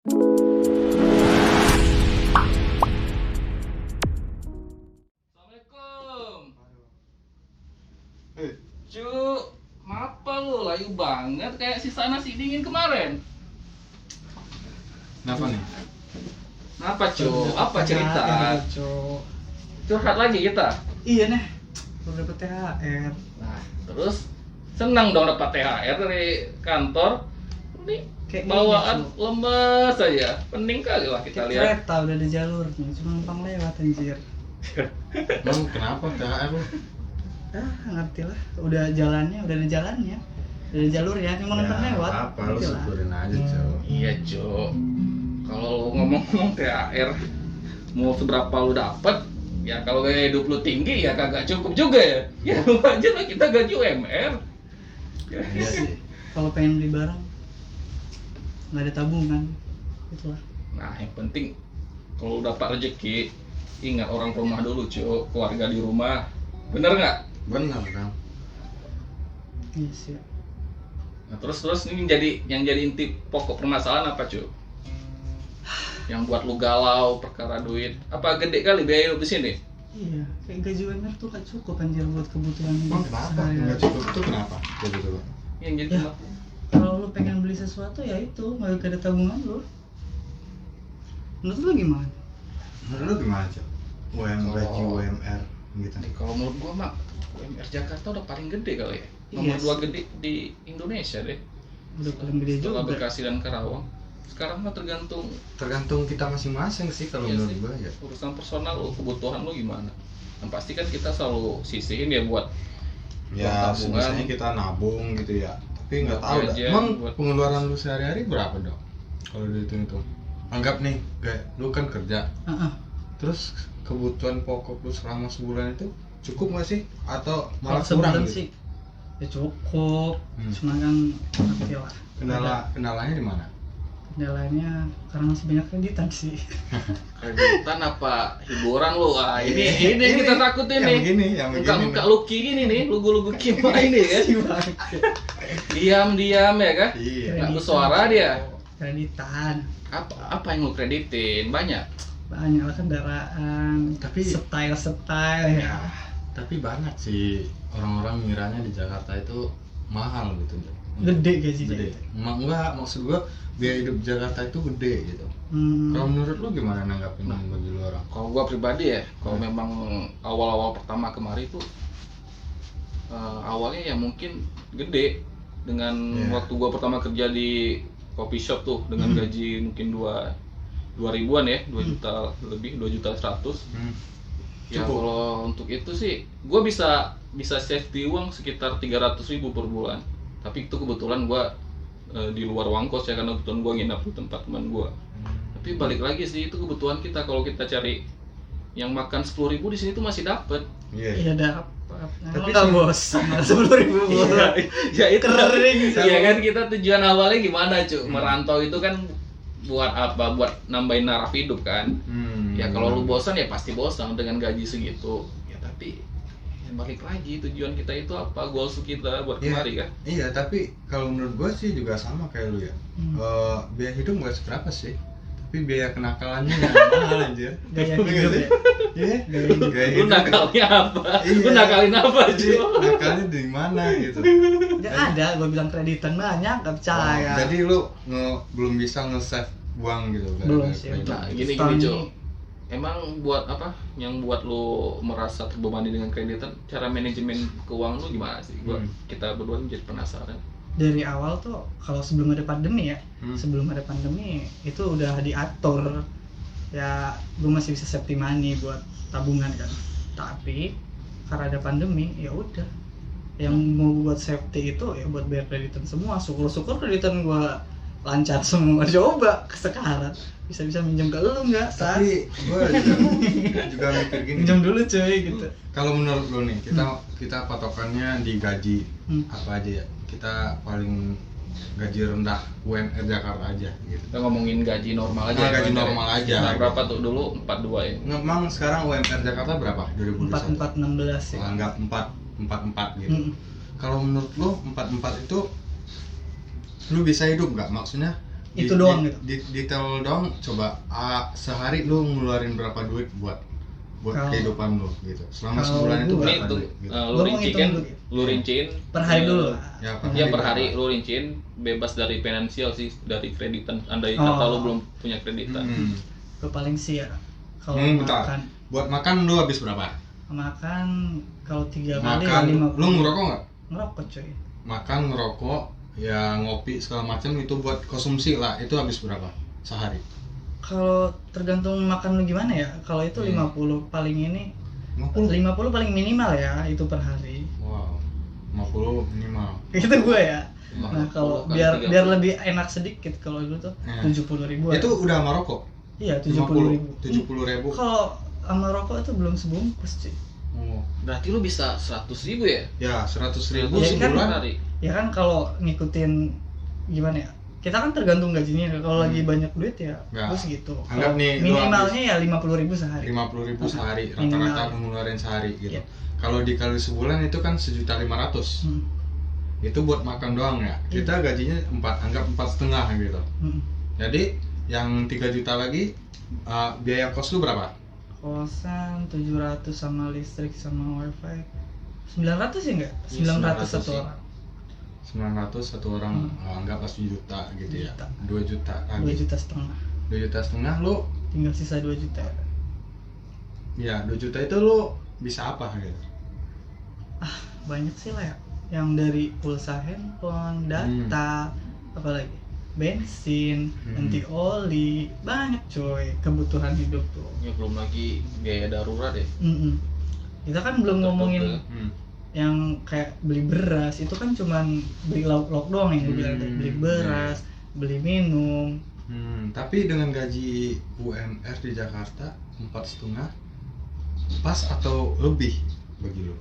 Assalamualaikum. Cuk, ngapa lu layu banget kayak sisa nasi dingin kemarin? Kenapa nih? Kenapa Cuk? Apa cerita? Cuk. Curhat lagi kita? Iya nih, udah dapet THR. Nah, terus senang dong dapat THR dari kantor. Ini Kayak bawaan ini, Cuk. lemes aja. Pening kali lah kita Kayak lihat. kereta udah ada jalurnya, cuma numpang lewat anjir. Emang kenapa THR lu? Ah, ngerti lah. Udah jalannya, udah ada jalannya. Udah ada jalurnya, cuma numpang lewat. Apa lu Ngerti lah. syukurin aja, Cok. Iya Cuk. Kalau lu ngomong-ngomong THR mau seberapa lu dapet, ya kalau gaya hidup lu tinggi ya kagak cukup juga ya. Ya lu aja lah kita gaji UMR. Iya sih. Kalau pengen beli barang, nggak ada tabungan. Itulah. Nah, yang penting kalau lu dapat rezeki, ingat orang rumah dulu, Cuk. Keluarga di rumah. Bener nggak? Benar kan? Iya sih. Nah, terus ini yang jadi inti pokok permasalahan apa, Cuk? Yang buat lu galau perkara duit. Apa gede kali biaya hidup di sini? Iya, kayak gaji UMR tuh gak cukup anjir buat kebutuhan Emang kenapa? sehari-hari. Enggak cukup itu kenapa? Jadi dulu. Yang jadi Ya. Kalau lu pengen beli sesuatu ya itu, nggak ada tabungan lu. Menurut lu gimana? Menurut lu gimana, Cok? Gaji UMR gitu. Kalau menurut gua mah UMR Jakarta udah paling gede kali ya. Iya Nomor sih. 2 gede di Indonesia deh. Udah paling gede Setelah juga. Bekasi dan Karawang. Sekarang mah tergantung Tergantung kita masing-masing sih kalau iya menurut sih, gua ya. urusan personal lu, kebutuhan lu gimana. Yang pasti kan kita selalu sisihin ya buat Ya, tabungan. sebisanya kita nabung gitu ya. Tapi nggak Buat tahu dah. jajan, Emang buat- pengeluaran lu sehari-hari berapa, Dok? Kalau dihitung-hitung. Anggap nih, lu kan kerja. Ah, Terus kebutuhan pokok lu selama sebulan itu cukup nggak sih? Atau kalau malah kurang sebulan gitu? sih ya cukup. Hmm. Cuma kan ngerti lah. Kendalanya di mana? Kendalanya karena masih banyak kreditan sih. kreditan apa hiburan lu. Ah, ini Ini- kita takutin nih. yang Muka-muka Lucky gini nih, lugu-lugu Kima ini kan. Diam-diam ya kan? Iya. Nggak bersuara dia. Kreditan Apa yang lu kreditin? Banyak. banyak lah, kendaraan, Tapi- style ya. Tapi banyak sih orang-orang ngiranya di Jakarta itu mahal gitu. Gede gajinya. Gede. Enggak, maksud gua biaya hidup Jakarta itu gede gitu. Hmm. Kalau menurut lu gimana nanggapin bagi lu orang? Kalau gua pribadi ya, kalau memang awal-awal pertama kemari itu awalnya ya mungkin gede dengan Iya. waktu gua pertama kerja di coffee shop tuh dengan gaji mungkin 2 ribuan ya, 2 juta lebih, 2.100.000. Ya Cukup. kalau untuk itu sih gua bisa safety uang sekitar 300.000 per bulan. Tapi itu kebetulan gua di luar uang kos ya, karena kebetulan gua nginap di tempat teman gua. Tapi balik lagi sih, itu kebutuhan kita. Kalau kita cari yang makan 10.000 di sini tuh masih dapet. Iya. Iya dapat. Tapi Emang nggak sih- bosan 10.000 bulan. Ya itu Kering. Iya kan, kita tujuan awalnya gimana cuy? Merantau itu kan buat apa? Buat nambahin naraf hidup kan. Ya kalau lu bosan ya pasti bosan dengan gaji segitu. Ya tapi ya balik lagi, tujuan kita itu apa? Goals kita buat Iya. kemari kan. Iya, tapi kalau menurut gua sih juga sama kayak lu ya. Biaya hidup nggak seberapa sih, tapi biaya kenakalannya yang mahal anjir. Gaya Iya hidup sih? ya. Iya, Gaya hidup. gaya Lu hidup. nakalnya apa? Iya. Lu nakalin apa Jadi, cuy? nakalnya di mana gitu. Nggak ada, gue bilang kreditan banyak, nggak percaya. Jadi lu belum bisa nge-save uang gitu kan? Belum sih, Kredit. Nah, Setahun gini ini- cuy. Emang buat apa? Yang buat lu merasa terbebani dengan kreditan, cara manajemen keuangan lu gimana sih? Kita berdua jadi penasaran. Dari awal tuh kalau sebelum ada pandemi ya, Hmm. sebelum ada pandemi itu udah diatur. Ya, gue masih bisa safety money buat tabungan kan. Tapi karena ada pandemi, ya udah. Yang mau buat safety itu ya buat bayar kreditan semua. Syukur-syukur kreditan gue lancar semua. Coba sekarang bisa minjem ke lu nggak? Tapi gua juga mikir gini. Minjem dulu cuy gitu. Kalau menurut lu nih, kita patokannya di gaji apa aja ya? Kita paling gaji rendah UMR Jakarta aja gitu. Kita ngomongin gaji normal aja. Nah, ya, gaji UMR. normal aja. Nah, berapa tuh dulu? 42 ya. Memang sekarang UMR Jakarta berapa? 2021. 4416 ya. Anggap 444 gitu. Hmm. Kalau menurut lu 44 itu lu bisa hidup nggak? Maksudnya itu doang gitu. Detail dong, coba sehari lu ngeluarin berapa duit buat kehidupan lu gitu. Selama Kalau sebulan itu gua- Ini berapa tuh duit gitu. lu Gua mau rinciin, hitung dulu. lu rinciin Per hari dulu lah. Ya, Ya per hari berapa? lu rinciin bebas dari finansial sih, dari kreditan. Andai Oh. kata lu belum punya kreditan. Gue paling sih ya kalau Bentar. makan Buat makan lu habis berapa? kalau 3 kali Makan, ya 50. lu ngerokok nggak? Ngerokok coy. Makan, ngerokok, ya ngopi segala macam itu buat konsumsi lah. Itu habis berapa sehari? Kalau tergantung makan lu gimana ya. Kalau itu 50 paling ini 50 paling minimal ya itu per hari. Wow, 50 minimal. Itu gue ya. Nah 50 kalau kali biar 30. biar lebih enak sedikit kalau dulu tuh Ya. 70.000. Itu udah sama rokok? Iya 70.000. 70.000. Kalau sama rokok itu belum sebungkus cuy. Oh. Berarti lu bisa 100.000 ya? Ya 100.000 Ya kan? sebulan. hari. Ya kan kalau ngikutin gimana ya? Kita kan tergantung gajinya. Kalau lagi banyak duit ya Nggak. gue segitu. Anggap Kalau nih, lu minimalnya ya 50.000 sehari. 50.000 sehari, Minimal. rata-rata ngeluarin sehari gitu. Iya. Kalau dikali sebulan itu kan 1.500.000. Hmm. Itu buat makan doang ya. Kita gajinya 4, anggap 4,5 gitu. Hmm. Jadi yang 3 juta lagi biaya kos lu berapa? Kosan 700 sama listrik sama wifi 900 ya enggak? Iya, 900 900 satu sih. orang. 900 satu orang, anggaplah 1 juta gitu ya. Juta. 2 juta 2 lagi. juta setengah. 2 juta setengah lu, Tinggal sisa 2 juta. ya 2 juta itu lu bisa apa gitu? Banyak sih lah ya. Yang dari pulsa handphone, data, apalagi bensin, ganti oli, banyak coy kebutuhan hidup tuh. Ya belum lagi biaya darurat ya. Mm-mm. Kita kan belum ngomongin Hmm. yang kayak beli beras, itu kan cuman beli lauk-lauk doang yang gue bilang tadi. Beli beras, beli minum. Tapi dengan gaji UMR di Jakarta 4,5 pas atau lebih bagi lu?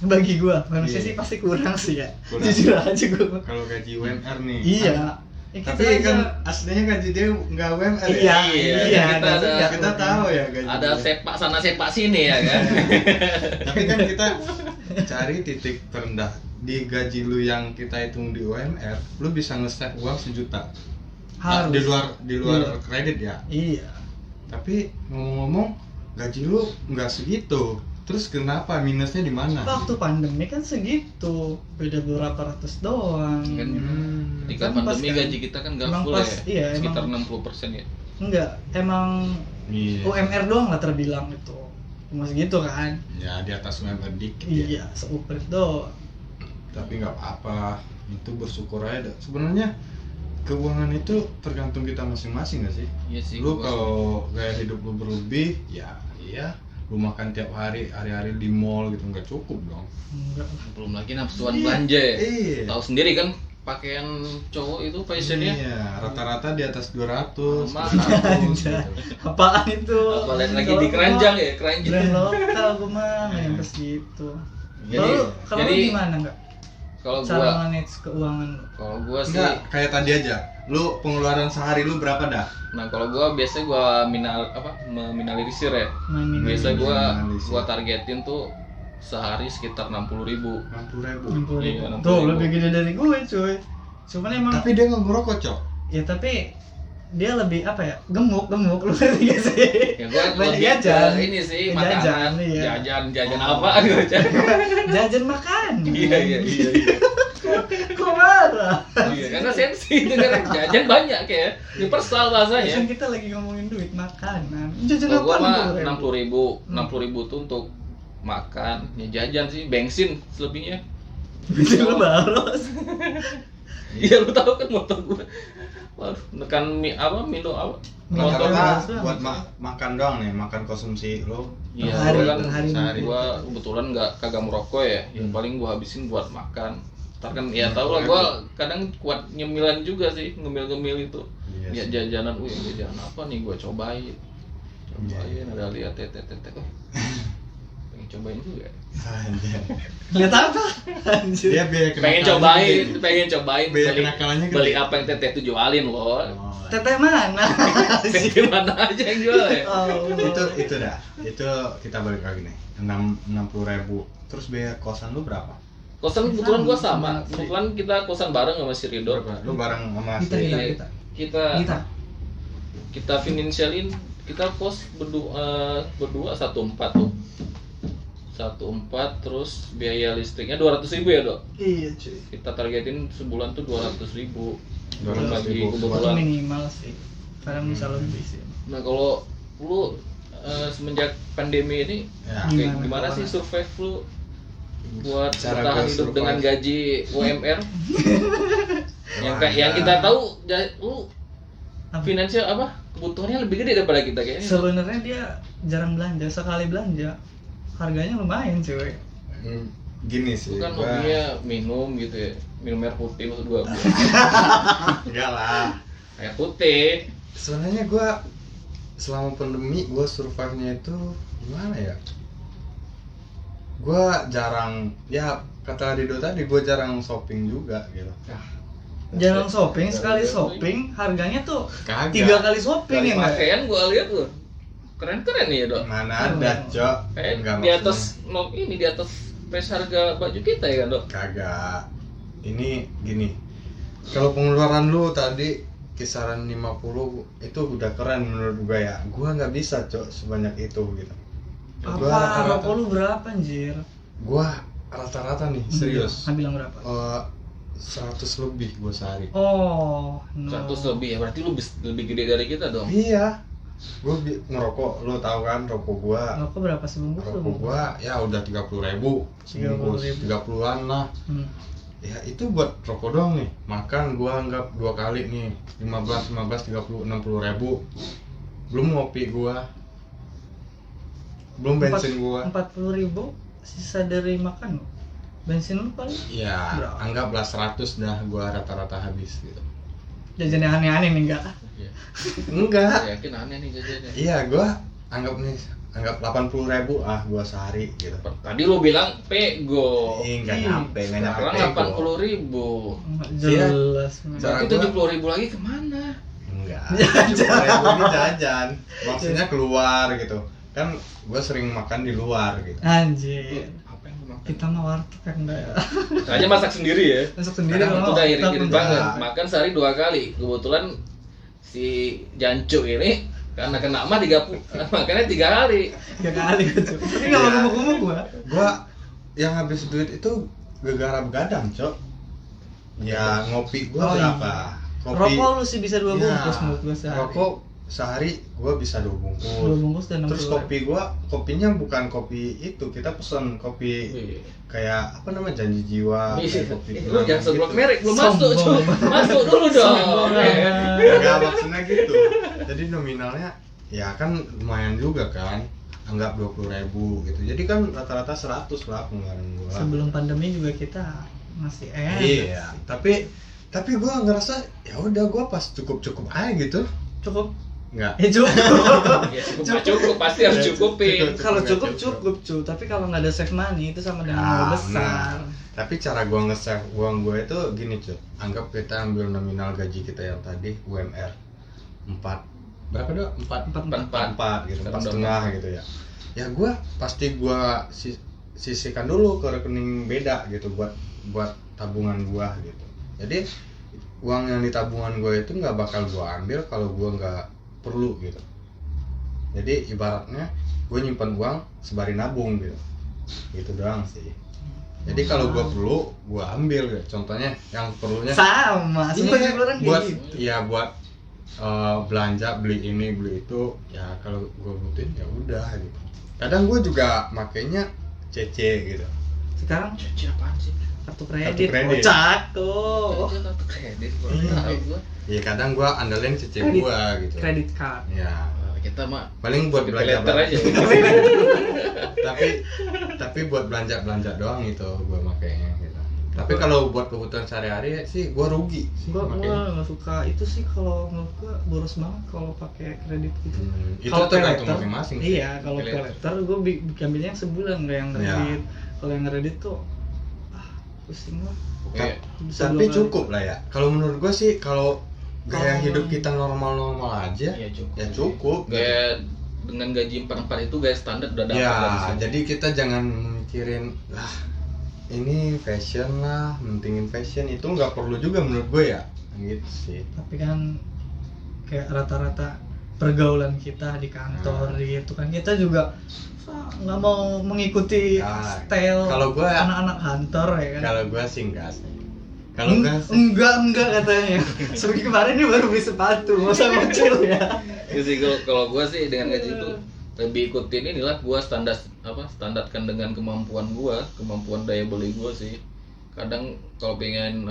Bagi gua manusia Iya. sih pasti kurang sih ya. Kurang. Jujur aja gua. Kalau gaji UMR nih. Iya. Ya, Tapi kita kan aja- aslinya gaji dia nggak UMR Iya, ya. iya, kita gaji ada- nggak Kita kurang. tahu ya gaji. Ada dia. sepak sana sepak sini ya kan. Tapi kan kita cari titik terendah di gaji lu yang kita hitung di UMR, lu bisa nge-save uang 1 juta. Nah, Harus. di luar Iya. kredit ya. Iya. Tapi ngomong-ngomong gaji lu nggak segitu. Terus kenapa minusnya di mana? Waktu pandemi kan segitu, beda beberapa ratus doang. Kan ketika Kan pas pandemi kan- gaji kita kan nggak emang full pas, ya. iya, Sekitar emang. 60% ya. Enggak, emang Iya. UMR doang lah terbilang itu. Cuma segitu kan. Ya di atas UMR dikit ya. Iya, seuprit doang. Tapi nggak apa-apa, itu bersyukur aja dah. Sebenarnya keuangan itu tergantung kita masing-masing nggak sih? Iya sih. Lu gua- kalau gaya hidup lu berlebih, ya iya, lu makan tiap hari di mall gitu nggak cukup dong. Enggak lah. belum lagi nafsuan belanja ya. Iya. Tahu sendiri kan pakaian cowok itu fashionnya. Iya, rata-rata di atas 200, Mahal. 300 gitu. Apaan itu? Apalagi lagi di keranjang ya, keranjang. Brand lokal gua mah yang pas gitu. Jadi- Kalau lu jadi- gimana enggak? Kalau Cara gua manage keuangan lu? kalau gua sih Enggak, kayak tadi aja. Lu pengeluaran sehari lu berapa dah? nah kalau gua biasanya gua meminimalisir ya. Main Biasa gua Minimalisir. targetin tuh sehari sekitar 60.000. 60.000. 60.000. Iya, 60.000. Tuh, lebih gede dari gue cuy. Cuman emang Tapi dia nggak ngerokok, Cok. ya tapi dia lebih apa ya? Gemuk lu ngerti gak sih? Ya gua Banyak lebih jajan. ke ini sih Ya, makanan. jajan, iya. Jajan apaan gua Jajan makan. Iya. Kok marah? Iya, karena sensi itu kan jajan banyak kayak universal Kan bahasanya. kita lagi ngomongin duit makanan. Jajan Kalau gua apa mah 60.000? 60.000 tuh untuk makan, ya jajan sih, bensin selebihnya. Bisa lu baros. Iya lu tahu kan motor gua. Waduh, nekan minum apa? Motor Rata-rata Rata-rata buat makan doang nih, makan konsumsi lu. Iya, Per gua kan hari. Sehari. gua kebetulan kagak merokok ya. Yang paling gua habisin buat makan. Ntar kan ya tau lah gua kadang kuat nyemilan juga sih, ngemil-ngemil itu. Iya Lihat sih. jajanan, jajanan apa nih gua cobain. Cobain ada lihat tete. Pengen cobain juga. Anjir. Lihat apa? Anjir. Dia biaya Pengen cobain Biaya beli, kenakalannya gede. beli apa yang tete tuh jualin loh. Oh, Teteh mana? Tete mana aja yang jual ya. Oh. itu dah. Itu kita balik lagi nih. 60.000. Terus biaya kosan lu berapa? Kosan kebetulan gua Sama sama. Kebetulan kita kosan bareng sama si Ridho. Berapa? Lu bareng sama Kita si kita. kita Kita finansialin, kita pos berdua 1,4 tuh. 1,4 terus biaya listriknya 200.000 ya, Dok? iya cuy. Kita targetin sebulan tuh 200.000. 200.000. Itu Kebetulan. minimal sih. Kadang bisa lebih sih. Nah, kalau lu semenjak pandemi ini Ya. kayak Gimana? gimana sih survive lu buat Cara bertahan gua hidup survive. dengan gaji UMR? yang kita tahu lu Apa? finansial apa kebutuhannya lebih gede daripada kita kayaknya. Sebenarnya dia jarang belanja, sekali belanja harganya lumayan cuy. Gini sih, Bukan gua hobinya minum gitu ya, minum air putih maksud gua. enggak lah. Air putih. Sebenarnya gua selama pandemi gua survive-nya itu gimana ya? Gua jarang, ya kata Rido tadi, gua jarang shopping juga gitu. Jarang shopping, sekali shopping harganya tuh Kagak. 3 kali shopping Dari ya nggak? pakaian gua lihat tuh keren-keren nih ya, Dok. Mana ada, Cok? Enggak, Di atas ini di atas price harga baju kita ya kan, Dok? kagak. Ini gini. Kalau pengeluaran lu tadi kisaran 50 itu udah keren menurut gua ya. Gua nggak bisa, Cok, sebanyak itu gitu. Gua Apa rata-rata- rokok lu berapa anjir? Gua rata-rata nih, serius. Bilang berapa? 100 lebih gua sehari. Oh, no. 100 lebih ya, berarti lu lebih gede dari kita dong. Iya. Gua ngerokok, lu tahu kan rokok gua. Rokok berapa sebungkus lu? Rokok gua ya udah 30.000 sebungkus, 30.000. 30-an lah. Hmm. Ya itu buat rokok doang nih. Makan gua anggap 2 kali nih, 15, 30, 60.000. Belum ngopi gua. Belum bensin gua. 40.000 sisa dari makan. Bensin lu paling Ya, berapa? anggaplah 100 dah gua rata-rata habis gitu. jajan yang aneh-aneh nih enggak? Iya. Enggak. Saya yakin aneh nih jajannya. Iya, gua anggap 80.000 gua sehari gitu. Tadi lu bilang pego. Enggak Ih, nyampe Sekarang pego. 80.000. Enggak Iya. jelas. Cara Berarti gua- 70.000 lagi kemana? Enggak. 70.000 ini jajan. Maksudnya keluar gitu. Kan gua sering makan di luar gitu. Anjir. Apa yang lu makan? Kita mah warteg kan enggak ya? Aja masak sendiri ya. Masuk sendiri Kadang kalau Itu udah kita irit-irit pun banget. enggak. Makan sehari 2 kali. Kebetulan si Jancu ini karena kena mah 30 makannya 3 kali. 3 kali gitu. Tapi enggak Iya. mau ngomong gua. Gua yang habis duit itu gegara begadang, Cok. Ya ngopi gua Oh, berapa? Rokok lu sih bisa 2 Ya, bungkus menurut gua sehari. Rokok sehari gua bisa 2 bungkus. 2 bungkus dan 60. Terus kopinya bukan kopi itu, kita pesen kopi kayak apa namanya, janji jiwa, kayak kopi Lu jangan sebut gitu. merek, belum Sombong. masuk, cuy. Masuk dulu dong. Sombong Oke. banget. Enggak, maksudnya gitu. Jadi nominalnya ya kan lumayan juga kan. Anggap 20.000 gitu. Jadi kan rata-rata 100 lah pengeluaran gua. Sebelum pandemi juga kita masih Iya, tapi gua ngerasa ya udah gua pas cukup aja gitu. cukup. Enggak. Ya cukup. Ya, cukup pasti harus Ya, cukupin. cukup. Kalau cukup cuy, tapi kalau nggak ada save money itu sama dengan Ya, nol besar. Tapi cara gua nge-save uang gua itu gini, Cuk. Anggap kita ambil nominal gaji kita yang tadi UMR 4. Berapa, Dok? 4 gitu, 4,5 gitu ya. Ya gua pasti gua sisihkan dulu ke rekening beda gitu buat tabungan gua gitu. Jadi uang yang di tabungan gua itu nggak bakal gua ambil kalau gua nggak perlu gitu. Jadi ibaratnya gue nyimpan uang sembari nabung gitu. Gitu doang sih. Jadi kalau gua perlu gua ambil gitu. Contohnya yang perlunya Sama, semua iya, juga orang kayak buat gitu. ya buat belanja, beli ini beli itu, ya kalau gue butuhin ya udah gitu. Kadang gue juga makainya CC gitu. Sekarang Cuci apaan sih? kartu kredit. kredit. Kocak tuh. Cuci kartu kredit, gua Iya. tahu gua. Ya kadang gue andalin CC Kredit. gue gitu. Kredit card. Ya Kita mah paling buat di belanja peleter aja. tapi buat belanja doang itu gue makainya gitu. Tapi kalau buat kebutuhan sehari-hari sih gue rugi sih Gua makainya. nggak suka itu sih, kalau menurut gua boros banget kalau pakai kredit gitu. Itu Kalau tergantung paylater, masing-masing sih. iya, kalau Paylater. paylater gue ambilnya yang sebulan, nggak yang Iya. kredit. Kalau yang kredit tuh pusing lah. Iya. Bisa Tapi 2 kali. cukup lah ya. Kalau menurut gue sih kalau gaya Kalau- hidup kita normal-normal aja Iya, cukup. ya cukup. Gaya dengan gaji 4 itu gaya standar udah dapat dari Ya, situ. jadi kita jangan mikirin lah ini fashion lah, mentingin fashion itu nggak perlu juga menurut gue ya. Gitu sih. Tapi kan kayak rata-rata pergaulan kita di kantor gitu kan, kita juga nggak mau mengikuti style kalau gua anak-anak kantor ya kan. Kalau gua sih enggak sih. Kalau enggak katanya. Seperti kemarin dia baru beli sepatu, masa ngocil ya. Itu sih kalau gua sih dengan gaji itu lebih ikutin inilah, gua standarkan dengan kemampuan daya beli gua sih. Kadang kalau pengen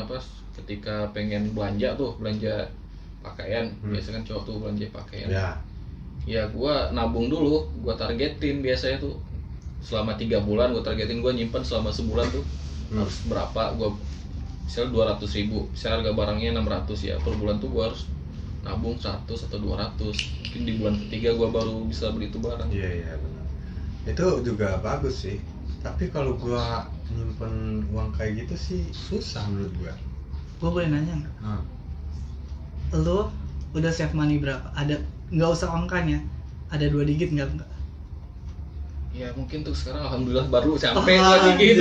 ketika pengen belanja pakaian, biasanya kan cowok tuh belanja pakaian. Ya gua nabung dulu, gua targetin biasanya tuh selama 3 bulan gua targetin, gua nyimpan selama sebulan tuh harus berapa, gua misalnya 200.000, misalnya harga barangnya 600 ya, per bulan tuh gua harus nabung 100 atau 200, mungkin di bulan ketiga gua baru bisa beli itu barang. Iya benar, itu juga bagus sih. Tapi kalau gua nyimpen uang kayak gitu sih susah menurut gua boleh nanya nggak? Lo udah save money berapa? Ada, nggak usah angkanya, ada 2 digit nggak? Ya mungkin tuh sekarang alhamdulillah baru sampai 2 digit.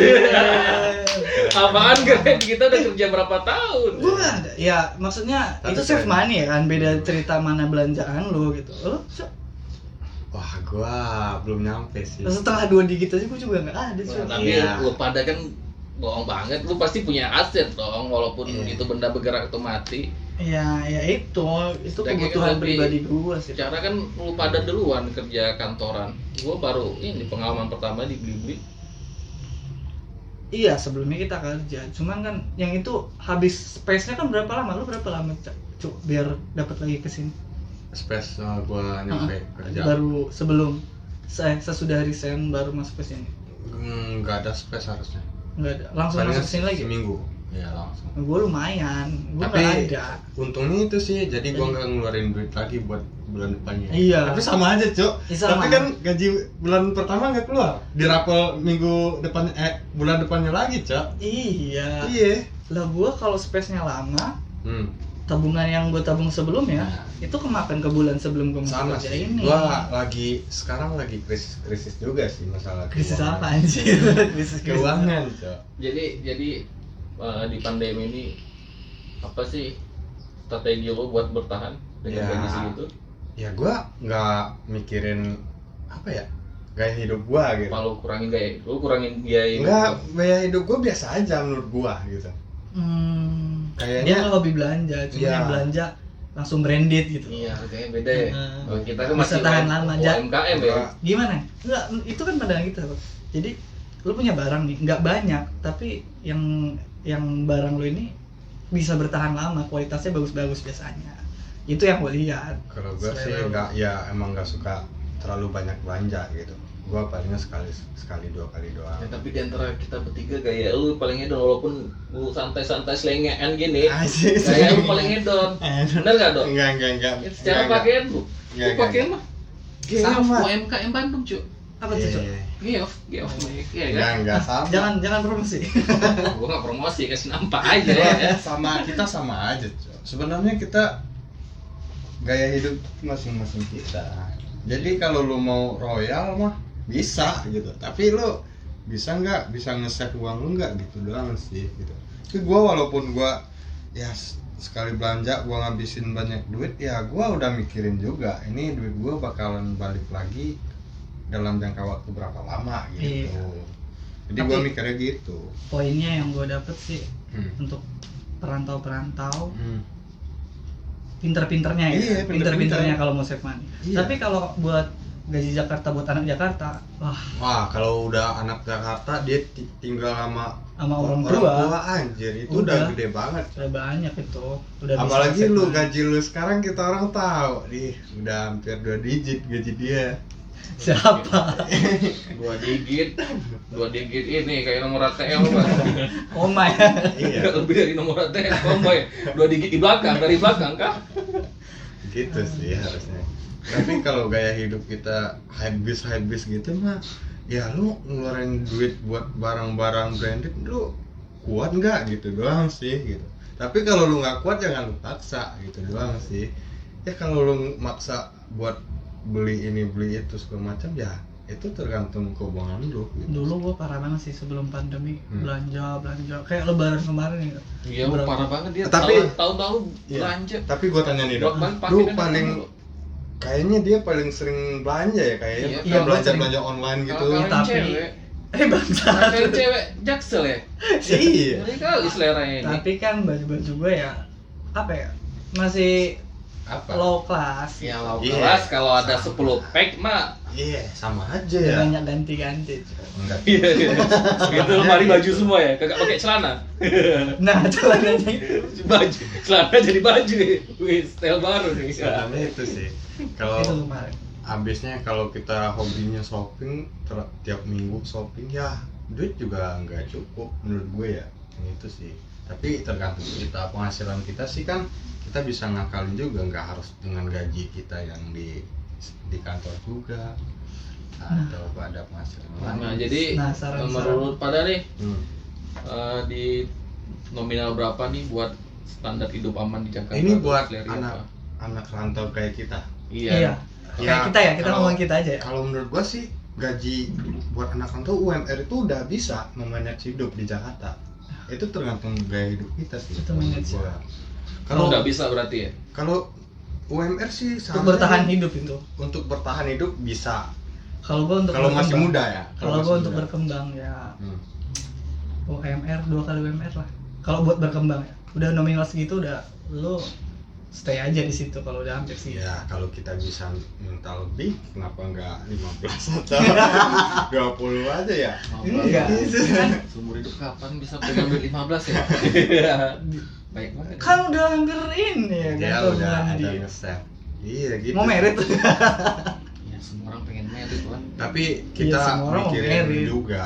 Apaan keren, kita udah kerja berapa tahun? Gua nggak ada. Ya maksudnya itu save money ya kan, beda cerita mana belanjaan lo gitu. Lo wah gua belum nyampe sih. Setelah 2 digit aja gua juga nggak ada sih. Tapi lu pada kan bohong banget, lu pasti punya aset dong, walaupun itu benda bergerak atau mati. Ya itu kebutuhan pribadi gua sih. Cara kan lu pada duluan kerja kantoran, gua baru ini pengalaman pertama di Blibli. Iya, sebelumnya kita kerja, cuman kan yang itu habis space-nya kan berapa lama? Lu berapa lama Cuk biar dapat lagi ke sini? Space gua nyampe kerja. Baru sebelum sesudah resign baru masuk ke sini. Enggak ada space harusnya. Enggak ada. Langsung masuk sini lagi. Seminggu. Ya langsung. Gue lumayan, gue nggak ada. Untungnya itu sih, jadi gue nggak ngeluarin duit lagi buat bulan depannya. Iya. Tapi sama aja Cuk. Tapi kan gaji bulan pertama nggak keluar. Dirapel minggu depan bulan depannya lagi Cuk. Iya. Lah gue kalau space-nya lama, tabungan yang gue tabung sebelumnya itu kemakan ke bulan sebelum gue masuk kerja ini. Gue sekarang lagi krisis juga sih masalah. Krisis apa anjir? Krisis keuangan Cuk. Jadi di pandemi ini apa sih strategi lo buat bertahan dengan gaji segitu? Ya gue nggak mikirin apa ya gaya hidup gue gitu. Kalau kurangin gaya hidup. Enggak, gaya hidup gue biasa aja menurut gue gitu. Kayaknya dia nggak hobi belanja, cuma yang belanja langsung branded gitu. Iya, kayaknya beda ya. Kita kan masih tahan lama aja. UMKM ya. Gimana? Enggak, itu kan pandangan kita. Jadi lu punya barang nih, nggak banyak, tapi yang barang lo ini bisa bertahan lama, kualitasnya bagus-bagus biasanya. Itu yang gue lihat. Kalau gue sih emang nggak suka terlalu banyak belanja gitu. Gue palingnya sekali 2 kali doang. Ya, tapi di antara kita bertiga gaya lu paling hedon, walaupun lu santai-santai selengean gini. Gaya lu paling hedon. Bener nggak dong? Enggak. Secara pakaian lu pakaian mah sama UMKM Bandung cuy. Apa tuh Cuk? Geof ya kan? Enggak sama. Jangan promosi. Gua nggak promosi, kasih nampak aja ya. Kita sama aja Cuk. Sebenarnya kita gaya hidup masing-masing kita. Jadi kalau lu mau royal mah bisa gitu, tapi lu bisa nge-save uang lu nggak gitu doang sih gitu. Tapi gue walaupun gue ya sekali belanja gue ngabisin banyak duit, ya gue udah mikirin juga ini duit gue bakalan balik lagi dalam jangka waktu berapa lama gitu. Iya. Jadi gue mikirnya gitu. Poinnya yang gue dapet sih untuk perantau pinter-pinternya ya. Iya, pinter-pinternya kalau mau save money. Iya. Tapi kalau buat gaji Jakarta, buat anak Jakarta, wah kalau udah anak Jakarta dia tinggal sama orang tua anjir itu udah gede banget. Udah banyak itu. Udah apalagi lu gaji lu sekarang kita orang tahu, udah hampir 2 digit gaji dia. Siapa? 2 digit ini kayak nomor ATM Pak. Oma ya. Iya. Lebih dari nomor ATM Pak. 2 digit dari belakang kah? Gitu sih harusnya. Tapi kalau gaya hidup kita habis gitu mah, ya lu ngeluarin duit buat barang-barang branded lu kuat nggak gitu doang sih gitu. Tapi kalau lu nggak kuat jangan lu paksa gitu doang sih. Ya kalau lu maksa buat beli ini beli itu segala macam, ya itu tergantung keuangan lu gitu. Dulu gua parah banget sih sebelum pandemi, belanja kayak lebaran kemarin ya. Iya, parah banget dia. Tapi tahun lalu iya, belanja. tapi gua tanya nih dok, Bolak-balik lu pakai paling dulu. kayaknya dia paling sering belanja ya kayaknya. Iya, iya, belanja gua belanja online gitu. Kalau tapi- cewek, Bangsa. kalau cewek jaksel ya. Iya. Ngeri kali seleranya ini. Tapi kan baju-baju gue ya apa ya? Masih Apa? low class. Ya lauk Iya. kelas kalau ada 10 pack mah. Iya, sama aja ya. Banyak ganti-ganti. Enggak. Iya, iya. Itu lemari baju semua ya, kagak pakai celana. Nah, celananya itu. Baju, celana jadi baju. Wih, style baru nih. Sebenarnya itu sih. Kalau Itu kemarin. habisnya kalau kita hobinya shopping tiap minggu shopping ya duit juga nggak cukup menurut gue ya. Itu sih. Tapi tergantung kita, penghasilan kita sih kan kita bisa ngakalin juga, nggak harus dengan gaji kita yang di kantor juga atau pada penghasilan lain. Nah, jadi Nah, saran-saran. menurut pada nih Hmm. di nominal berapa nih buat standar hidup aman di Jakarta? Ini buat Dari anak rantau kayak kita. Iya. Ya, Kayak kita ya, kita kalau- ngomong kita aja ya. Kalau menurut gua sih gaji buat anak rantau UMR itu udah bisa memanage hidup di Jakarta. Itu tergantung gaya hidup kita sih. Itu menurut manage. gua. Kalau nggak bisa berarti ya? Kalau UMR sih Untuk seharusnya bertahan hidup itu. untuk bertahan hidup bisa. Kalau gua untuk Kalau masih berkembang- muda ya. Kalau masih gua untuk muda. berkembang ya Hmm. UMR 2 kali UMR lah. Kalau buat berkembang ya. Udah nominal segitu udah lu stay aja di situ kalau udah hampir sih. Ya kalau kita bisa minta lebih, kenapa nggak 15 atau 20 aja ya? Enggak. Seumur hidup kapan bisa pengen duit 15 ya? Baik banget. Kan udah hampir ini ya Dia kan udah tabungan ada di- nge-save. Iya gitu. Mau merit. Ya semua orang pengen merit kan. Tapi kita Iya, semua orang mau mikirin merit. juga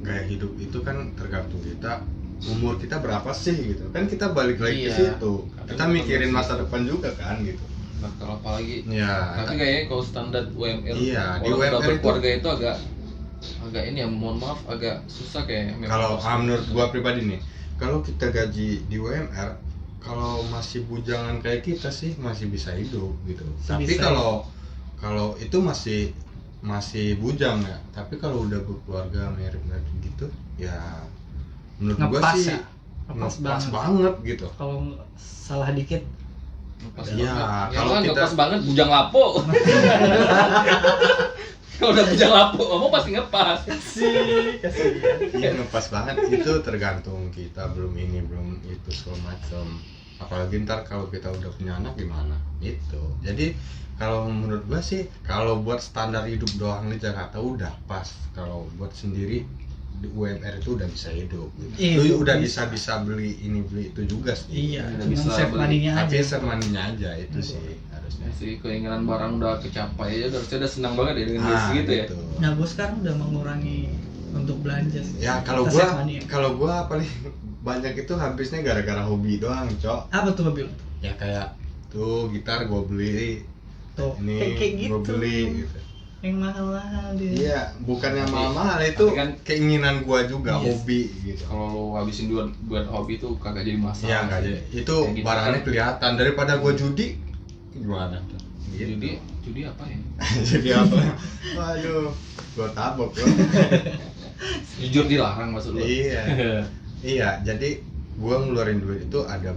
gaya hidup itu kan tergantung kita, umur kita berapa sih gitu kan, kita balik lagi ke Iya. situ, Kadang kita bukan mikirin ke masa situ. depan juga kan gitu Nah, kalau apalagi ya. tapi kayaknya kalau standar UMR Iya, di orang udah UMR itu- berkeluarga itu agak ini ya, mohon maaf agak susah kayaknya. Kalau menurut gua pribadi nih, kalau kita gaji di UMR, kalau masih bujangan kayak kita sih masih bisa hidup gitu. Tapi Bisa. kalau itu masih bujang ya. Tapi kalau udah berkeluarga merit gitu, ya menurut gua Ngepas sih ya? Ngepas ngepas banget. banget gitu. Kalau salah dikit Ngepas Iya, banget. Ya kalau kan kita- ngepas banget bujang lapo. Kalau udah bujang lapo, kamu pasti ngepas. kasih. Iya ngepas banget, itu tergantung kita, belum ini belum itu segala macam. Apalagi ntar kalau kita udah punya anak gimana itu. Jadi kalau menurut gua sih, kalau buat standar hidup doang di Jakarta udah pas. Kalau buat sendiri di UMR itu udah bisa hidup gitu. Iya, Lu udah bisa. bisa beli ini beli itu juga sih. Iya, Udah cuma bisa save beli. money-nya Tapi aja. sermaninya aja itu sih harusnya. Si keinginan barang udah kecapai aja, harusnya udah senang banget ya dengan gitu ya. gitu. Nah, gue sekarang udah mengurangi untuk belanja sih. Ya kalau Kita gua save money ya. paling banyak itu habisnya gara-gara hobi doang, Cok. Apa tuh mobil? Ya kayak tuh gitar gue beli, Tuh, ini kayak gue gitu. beli gitu. Yang mahal-mahal dia. Iya, bukan yang Tapi- mahal-mahal, itu tapi kan- keinginan gue juga, Yes. hobi gitu. Kalau lo habisin buat hobi tuh kagak jadi masalah. Iya nggak sih. jadi, itu Kayak gitu barangnya kan. kelihatan daripada gue judi gimana? Gitu. Judi apa ya? Jadi apa? Waduh, gue tabok loh. Jujur dilarang maksud lo? Iya, iya. Jadi gue ngeluarin duit itu ada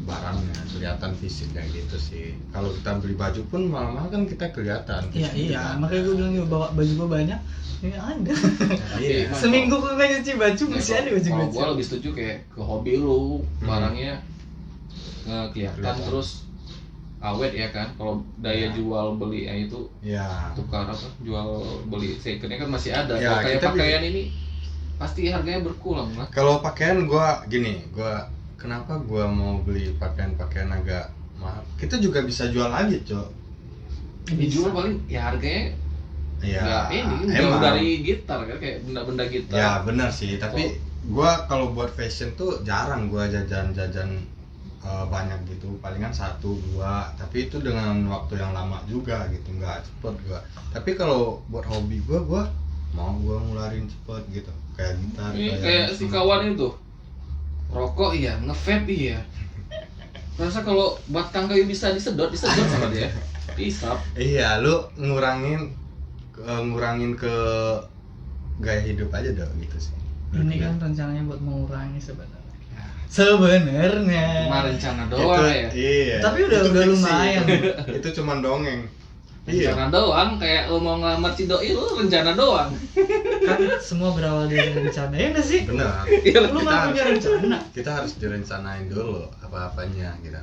barangnya, kelihatan fisiknya gitu sih. Kalau kita beli baju pun malah kan kita kelihatan. Iya, iya. Makanya gue bilang bawa baju gue banyak. Ini ada. Iya. Seminggu gue nggak nyuci baju masih ada baju Kalau gue. gua lebih setuju kayak ke hobi lu, barangnya kelihatan Kelihatan. terus awet ya kan. Kalau daya Ya. jual beli itu Ya. tukar apa jual beli secondnya kan masih ada. Ya, Kalau kayak kita pakaian ini pasti harganya berkurang lah. Kalau pakaian kenapa gua mau beli pakaian agak mahal? Kita juga bisa jual lagi, Cok. Dijual paling ya harganya Iya. nggak ini jauh dari gitar kan, kayak benda-benda gitar. Ya benar sih, tapi gua kalau buat fashion tuh jarang gua jajan banyak gitu, palingan 1-2, tapi itu dengan waktu yang lama juga gitu, nggak cepet gua. Tapi kalau buat hobi gua mau gua ngeluarin cepet gitu, kayak gitar. Ini kayak si kawan itu rokok iya, nge-vape iya. Rasa kalau batang kayu bisa disedot sama dia. Isap. Iya, lu ngurangin ngurangin ke gaya hidup aja dong gitu sih. Ini kan rencananya buat mengurangi sebenarnya. Cuma rencana doang ya. Iya. Tapi udah Itu fiksi. lumayan. Itu cuman dongeng. Rencana doang, kayak lu mau ngelamar si doi lu rencana doang. Kan semua berawal dari rencana, ya nggak sih? Benar. Lu nggak punya rencana. Kita harus direncanain dulu apa-apanya gitu.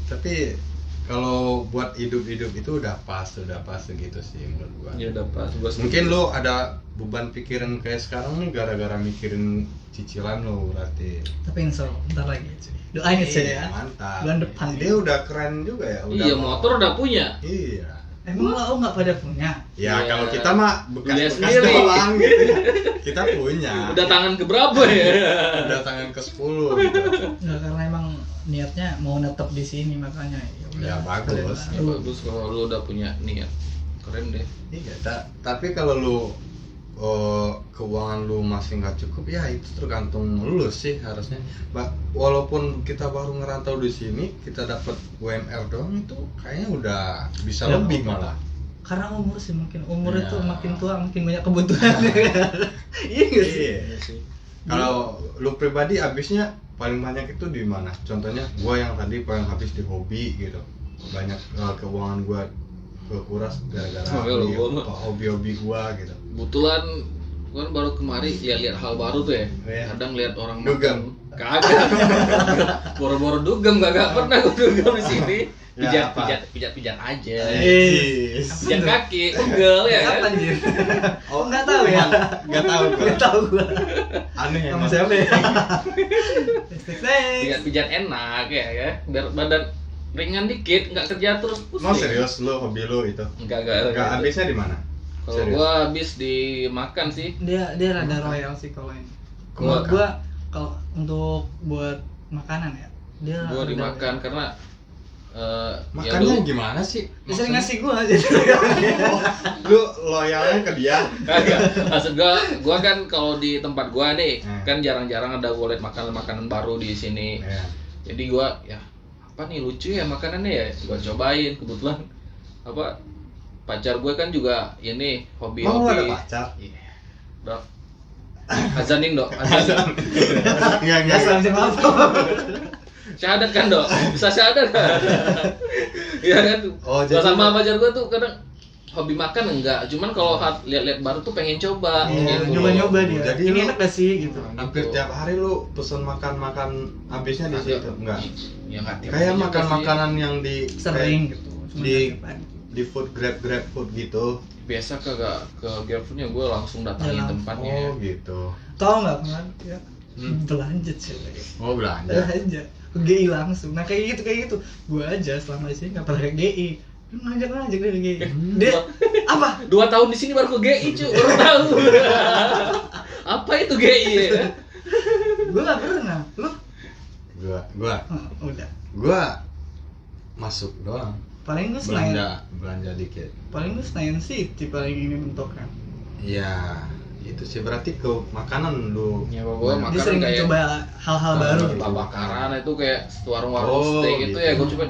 Tapi kalau buat hidup-hidup itu udah pas segitu sih menurut gua. Ya udah pas gua Mungkin lu ada beban pikiran kayak sekarang nih gara-gara mikirin cicilan lu berarti. Tapi insya Allah, bentar lagi cuy. Doain aja ya. Mantap. Bulan depan. Dia udah keren juga ya. Udah iya, motor udah punya. Iya. Emang lo nggak pada punya? Ya Iya. kalau kita mah Beli bekas sendiri. doang gitu ya. Kita punya. Udah tangan ke berapa ya? Udah tangan ke 10 gitu. Nggak, karena emang niatnya mau netep di sini makanya. Ya, bagus. Ya, bagus kalau lu udah punya niat. Keren deh. Iya, tapi kalau lu keuangan lu masih nggak cukup ya itu tergantung lu sih harusnya. Walaupun kita baru ngerantau di sini, kita dapat UMR doang itu kayaknya udah bisa Ya, lebih malah. Karena umur sih mungkin umur Ya. itu makin tua makin banyak kebutuhan. Iya nggak sih? Iya sih. Kalau lu pribadi habisnya paling banyak itu di mana? Contohnya gua yang tadi paling habis di hobi gitu. Banyak keuangan gua kekuras gara-gara hobi-hobi gua gitu. Kebetulan gua kan baru kemari ya lihat hal baru tuh ya. Iya. Kadang lihat orang Dugem. makan. Kagak. Boro-boro dugem kagak pernah gua dugem di sini. Ya, apa? Pijat aja. Yes. Pijat kaki, pegel ya Apa kan? anjir? Oh nggak tahu ya? Nggak tahu gua. Nggak tahu gua. Aneh ya. Sama siapa ya? Pijat enak ya. Biar badan ringan dikit, nggak kerja terus pusing. Mau serius lu hobi lu itu? Enggak. Habisnya di mana? Kalau Serius? gua habis dimakan sih. Dia rada royal sih kalau ini. Gua- Gua kalau untuk buat makanan ya, dia Gua rada dimakan karena Makannya gimana sih? dia sering ngasih gua aja. Lu loyalnya ke dia? Kagak. Maksud gua kan kalau di tempat gua nih, Hmm. kan jarang-jarang ada gua liat makanan baru di sini. Iya. Jadi gua ya apa nih lucu ya makanannya ya, gua cobain. Kebetulan apa pacar gue kan juga ini Mau lu hobi-hobi. ada pacar? Iya. Dok. Azanin dok, azanin. Enggak. Asal siapa? Syahadat kan dok, bisa syahadat kan? Iya kan? Oh, Kalau jadi- sama pacar gue tuh kadang hobi makan enggak, cuman kalau lihat-lihat baru tuh pengen coba. Iya, gitu. nyoba-nyoba dia. Jadi Ini lu- enak gak sih gitu? Hampir Gitu. tiap hari lu pesen makan habisnya di situ? Enggak. Ya enggak tiap Kayak hari juga makan sih. makanan yang di Sering gitu. Cuma di- tiap hari. di food grab food gitu. Biasa kagak ke GrabFood-nya gue langsung datangin Ya, tempatnya. Oh gitu. Tau nggak kemarin ya, Hmm. belanja sih. Oh belanja. Belanja ke GI langsung. Nah kayak gitu. Gua aja selama di sini nggak pernah ke GI. Dia ngajak dia ke GI. Dia apa? 2 tahun di sini baru ke GI cuy, baru tahu. Apa itu GI ya? Gua nggak pernah. Lu? Gua Udah. masuk doang. Paling gua Senayan. Belanja dikit. Paling gua Senayan City paling ini bentuknya. Iya, itu sih berarti ke makanan lu. Ya gua Dia makan sering kayak coba hal-hal baru gitu. bakaran itu kayak warung-warung Oh, steak gitu ya, gitu. gua coba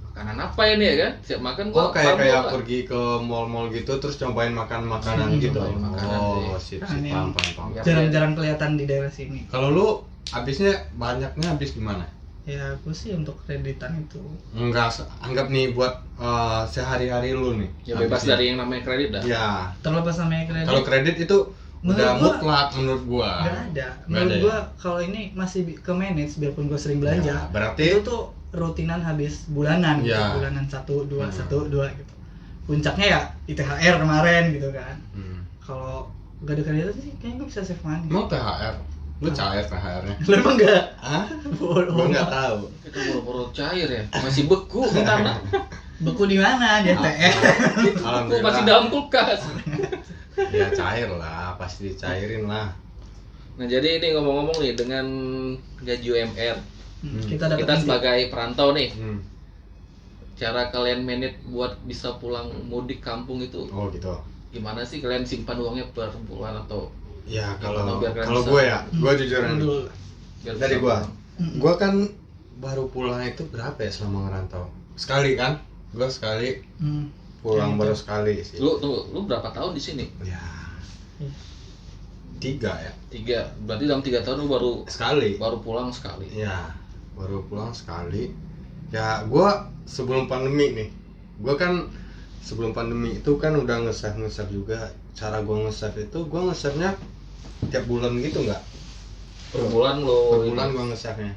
makanan apa ini ya kan? Siap makan gua. Oh kayak mabuk lah. pergi ke mall-mall gitu terus cobain makanan gitu. cobain makanan Oh, sih. sip Nah, ini paham. Ya. Jarang-jarang kelihatan di daerah sini. Kalau lu habisnya banyaknya habis gimana? Ya aku sih untuk kreditan itu. Enggak, anggap nih buat sehari-hari lu nih. Ya bebas Habisnya. dari yang namanya kredit dah. Ya. Terlepas namanya kredit. Kalau kredit itu Menurut udah gua- mutlak menurut gua. Nggak ada. Nggak Menurut ada gua kalau ini masih ke manage biarpun gua sering belanja. Ya, berarti Itu tuh rutinan habis bulanan, gitu. Ya. Bulanan 1, 2, Hmm. 1, 2 gitu. Puncaknya ya ITHR kemarin gitu kan. hmm. Kalau gak ada kreditan sih kayaknya gua bisa save money. Mau THR? Lu cair THR-nya? Lu emang enggak? Hah? Bodoh. Gua enggak tahu. Itu buru-buru cair ya, masih beku entar nah. Beku di mana? Di ATM. Beku Alhamdulillah. masih dalam kulkas. Ya cair lah, pasti dicairin lah. Nah jadi ini ngomong-ngomong nih dengan gaji UMR, Kita dapat kita sebagai perantau nih, Hmm. cara kalian manage buat bisa pulang mudik kampung itu Oh gitu. gimana sih? Kalian simpan uangnya per bulan atau Ya Gimana kalau biar kalian kalau bisa- gue ya, gue jujur aja. dulu. biar Dari bisa gua. pulang? Gua kan baru pulang itu berapa ya selama ngerantau? Sekali kan? Gua sekali. pulang Yang baru itu. sekali sih. Lu berapa tahun di sini? Ya Iya. 3 ya 3. Berarti dalam 3 tahun lu sekali. baru pulang sekali. Ya baru pulang sekali. Ya gua sebelum pandemi nih, gua kan sebelum pandemi itu kan udah nge-save juga. Cara gua nge-save itu gua nge-save-nya tiap bulan gitu nggak? Per bulan lo. Per bulan gua nge-save-nya.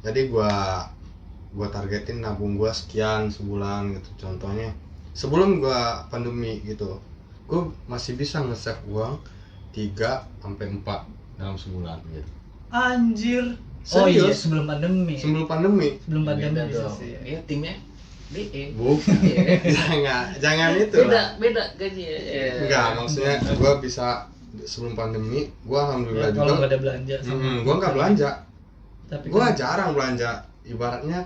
Jadi gua targetin nabung gua sekian sebulan gitu. Contohnya sebelum gua pandemi gitu, gua masih bisa nge-save uang 3 sampai 4 dalam sebulan gitu. Anjir. Oh iya, Serius? sebelum pandemi. Sebelum pandemi. Sebelum pandemi Beda bisa dong. sih. Iya, timnya DE. Bukan. jangan itu lah. Beda gajinya. Enggak, maksudnya gua bisa sebelum pandemi, gua alhamdulillah Ya, kalau juga. nggak ada belanja Gua nggak belanja. Tapi Gua kan, jarang belanja. Ibaratnya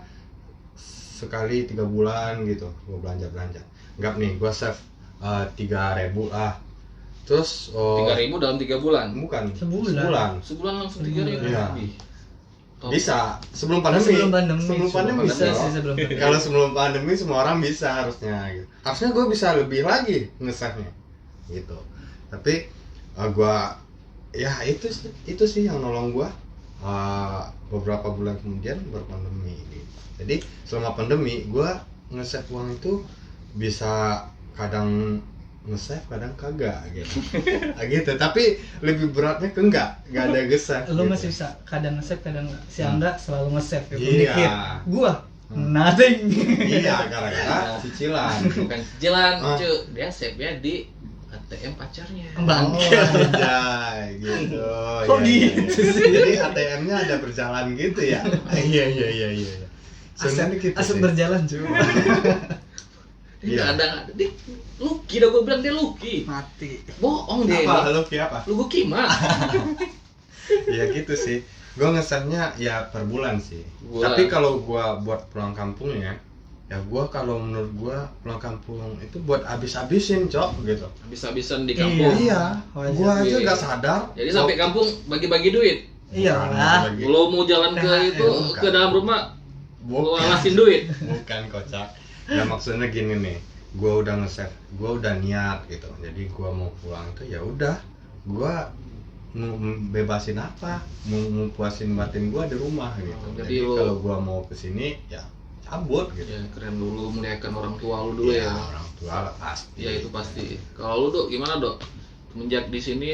sekali 3 bulan gitu gua belanja. Enggak nih, gua save 3.000 lah. Terus 3.000 dalam 3 bulan. bukan Sebulan. Sebulan langsung Sebulan. 3.000. Iya. Ih, top. Bisa sebelum pandemi. Sebelum pandemi. Sebelum pandemi Sebelum bisa. Bisa sih sebelum pandemi. Kalau sebelum pandemi semua orang bisa harusnya gitu. Harusnya gue bisa lebih lagi nge-save-nya gitu. Tapi gue ya itu sih yang nolong gue beberapa bulan kemudian baru pandemi gitu. Jadi selama pandemi gue nge-save uang itu bisa kadang nge-save kadang kagak gitu. Gitu. Tapi lebih beratnya ke enggak ada nge-save. Lu gitu. masih bisa kadang nge-save kadang nggak. Si Angga selalu nge-save ya, Iya. dikit. Gua nothing. Iya, gara-gara cicilan. Bukan cicilan, Ah. cu. Dia save-nya di ATM pacarnya. Bangke. Anjay, gitu. Kok Iya, iya, gitu iya. sih? Jadi ATM-nya ada berjalan gitu ya. Iya. Sebenarnya gitu Aset sih. berjalan cuy. Dia Iya. ada dia Lucky dah gue bilang dia Lucky. Mati. Bohong dia. Apa lu apa? Lu gue kimak. Ya gitu sih. Gua nge-save-nya ya per bulan sih. Bulan. Tapi kalau gua buat pulang kampungnya, ya gua kalau menurut gua pulang kampung itu buat habis-habisin, Cok, gitu. Habis-habisan di kampung. Iya. Gua aja Iya. nggak sadar. Jadi sampai kampung bagi-bagi duit. Iya lah. Bukan, Lo mau jalan ke Nah, itu bukan. ke dalam rumah, lo bukan. alasin duit. Bukan, kocak. Ya maksudnya gini nih, gua udah nge-save, gua udah niat gitu. Jadi gua mau pulang tuh ya udah, gua mau bebasin apa, mau puasin batin gua di rumah gitu. Oh, Jadi jadi lu- kalau gua mau kesini ya cabut gitu. Ya keren dulu muliakan orang tua lu dulu ya. Orang tua pasti. Ya itu pasti. Kalau lu Dok gimana Dok? Semenjak di sini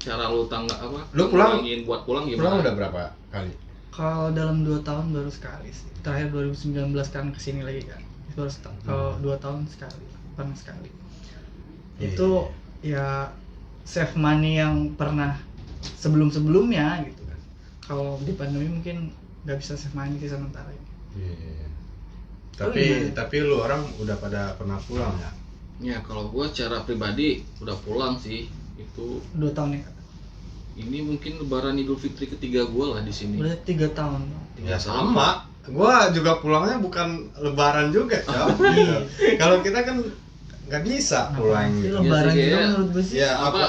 cara lu apa? Lu pulang- ngurangin buat pulang gimana? Pulang udah berapa kali? Kalau dalam 2 tahun baru sekali sih. Terakhir 2019 kan kesini lagi kan. Itu baru kalau 2 tahun sekali, pernah sekali. Iya. Itu ya save money yang pernah sebelum-sebelumnya gitu kan. Kalau di pandemi mungkin nggak bisa save money sih sementara ini. Iya. Oh, iya. Tapi lu orang udah pada pernah pulang ya? Ya kalau gua cara pribadi udah pulang sih. Itu 2 tahun ya. ini mungkin lebaran Idul Fitri ketiga gua lah di sini. Udah 3 tahun. Ya sama. Gua juga pulangnya bukan lebaran juga, Cok. Iya. Kalau kita kan nggak bisa pulang. Sih, gitu. lebaran sih, juga kayaknya- menurut gue sih. Ya Apa